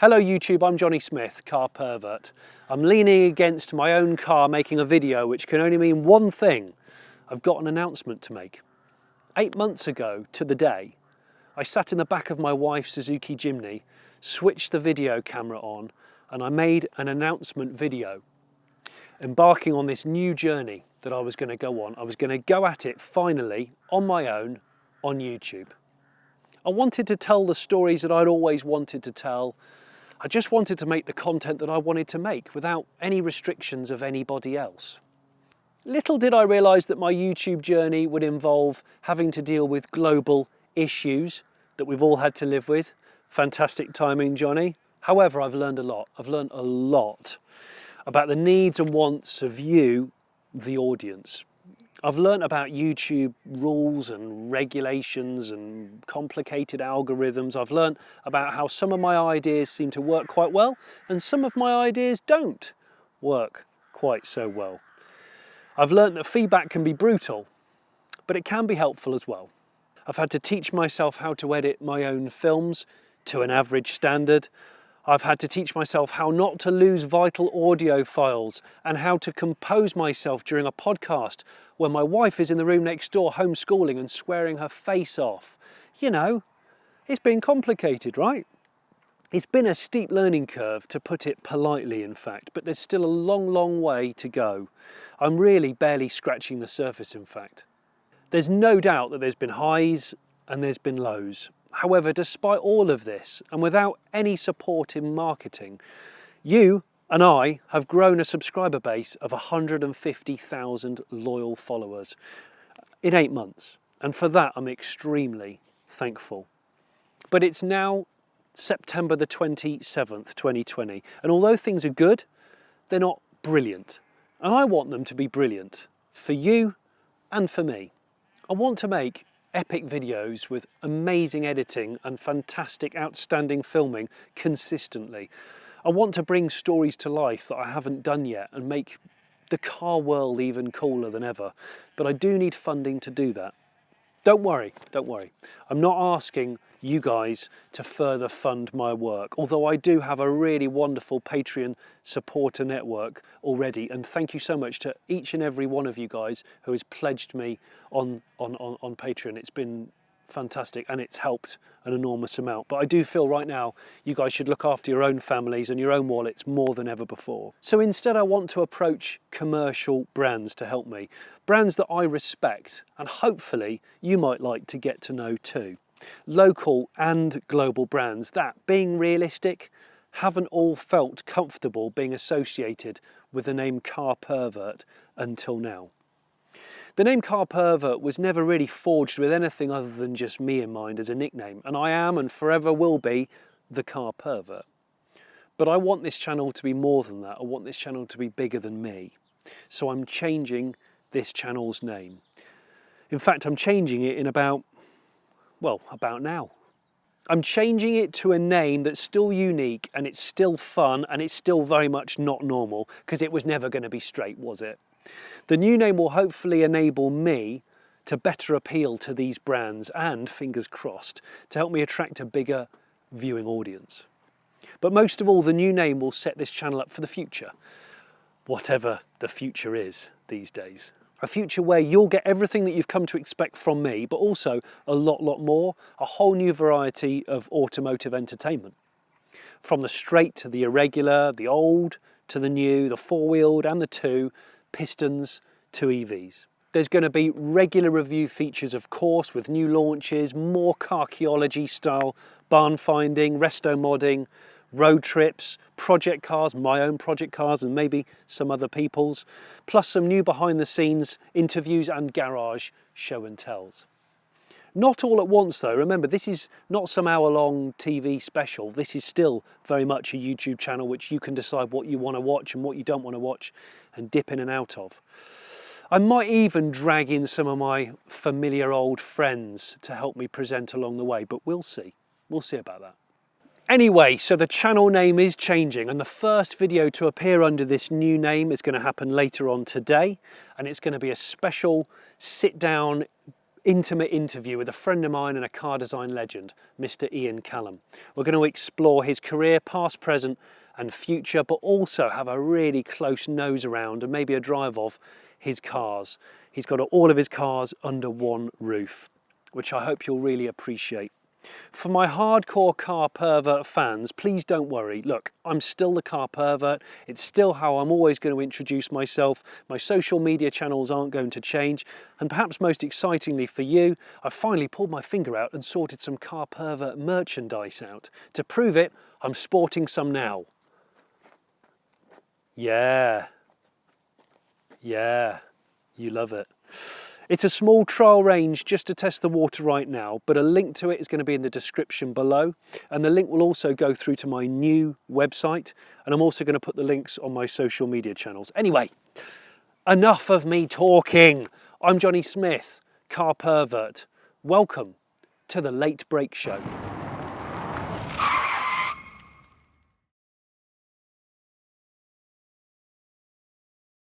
Hello YouTube, I'm Jonny Smith, car pervert. I'm leaning against my own car making a video which can only mean one thing. I've got an announcement to make. 8 months ago to the day, I sat in the back of my wife's Suzuki Jimny, switched the video camera on, and I made an announcement video, embarking on this new journey that I was going to go on. I was going to go at it finally on my own on YouTube. I wanted to tell the stories that I'd always wanted to tell. I just wanted to make the content that I wanted to make without any restrictions of anybody else. Little did I realise that my YouTube journey would involve having to deal with global issues that we've all had to live with. Fantastic timing, Jonny. However, I've learned a lot. I've learned a lot about the needs and wants of you, the audience. I've learned about YouTube rules and regulations and complicated algorithms. I've learned about how some of my ideas seem to work quite well and some of my ideas don't work quite so well. I've learned that feedback can be brutal, but it can be helpful as well. I've had to teach myself how to edit my own films to an average standard. I've had to teach myself how not to lose vital audio files and how to compose myself during a podcast when my wife is in the room next door homeschooling and swearing her face off. You know, it's been complicated, right? It's been a steep learning curve, to put it politely, in fact, but there's still a long way to go. I'm really barely scratching the surface, in fact. There's no doubt that there's been highs and there's been lows. However, despite all of this, and without any support in marketing, you and I have grown a subscriber base of 150,000 loyal followers in 8 months. And for that, I'm extremely thankful. But it's now September the 27th, 2020. And although things are good, they're not brilliant. And I want them to be brilliant for you and for me. I want to make epic videos with amazing editing and fantastic, outstanding filming consistently. I want to bring stories to life that I haven't done yet and make the car world even cooler than ever. But I do need funding to do that. Don't worry. I'm not asking you guys to further fund my work, although I do have a really wonderful Patreon supporter network already, and thank you so much to each and every one of you guys who has pledged me on Patreon. It's been fantastic and it's helped an enormous amount. But I do feel right now you guys should look after your own families and your own wallets more than ever before. So instead I want to approach commercial brands to help me, brands that I respect and hopefully you might like to get to know too. Local and global brands that, being realistic, haven't all felt comfortable being associated with the name car pervert until now. The name car pervert was never really forged with anything other than just me in mind as a nickname, and I am and forever will be the car pervert. But I want this channel to be more than that. I want this channel to be bigger than me. So I'm changing this channel's name. In fact, I'm changing it in about now. I'm changing it to a name that's still unique and it's still fun and it's still very much not normal, because it was never going to be straight, was it? The new name will hopefully enable me to better appeal to these brands and, fingers crossed, to help me attract a bigger viewing audience. But most of all, the new name will set this channel up for the future, whatever the future is these days. A future where you'll get everything that you've come to expect from me, but also a lot more, a whole new variety of automotive entertainment. From the straight to the irregular, the old to the new, the four-wheeled and the two, pistons to EVs. There's going to be regular review features, of course, with new launches, more carcheology style barn finding, resto modding, road trips, project cars, my own project cars and maybe some other people's, plus some new behind the scenes interviews and garage show and tells. Not all at once though. Remember, this is not some hour-long TV special. This is still very much a YouTube channel which you can decide what you want to watch and what you don't want to watch and dip in and out of. I might even drag in some of my familiar old friends to help me present along the way, but we'll see. We'll see about that. Anyway, so the channel name is changing, and the first video to appear under this new name is going to happen later on today, and it's going to be a special sit-down intimate interview with a friend of mine and a car design legend, Mr. Ian Callum. We're going to explore his career, past, present and future, but also have a really close nose around and maybe a drive of his cars. He's got all of his cars under one roof, which I hope you'll really appreciate. For my hardcore car pervert fans, please don't worry. Look, I'm still the car pervert. It's still how I'm always going to introduce myself. My social media channels aren't going to change. And perhaps most excitingly for you, I finally pulled my finger out and sorted some car pervert merchandise out. To prove it, I'm sporting some now. Yeah, you love it. It's a small trial range just to test the water right now, but a link to it is going to be in the description below, and the link will also go through to my new website, and I'm also going to put the links on my social media channels. Anyway, enough of me talking. I'm Jonny Smith, car pervert. Welcome to the Late Break Show.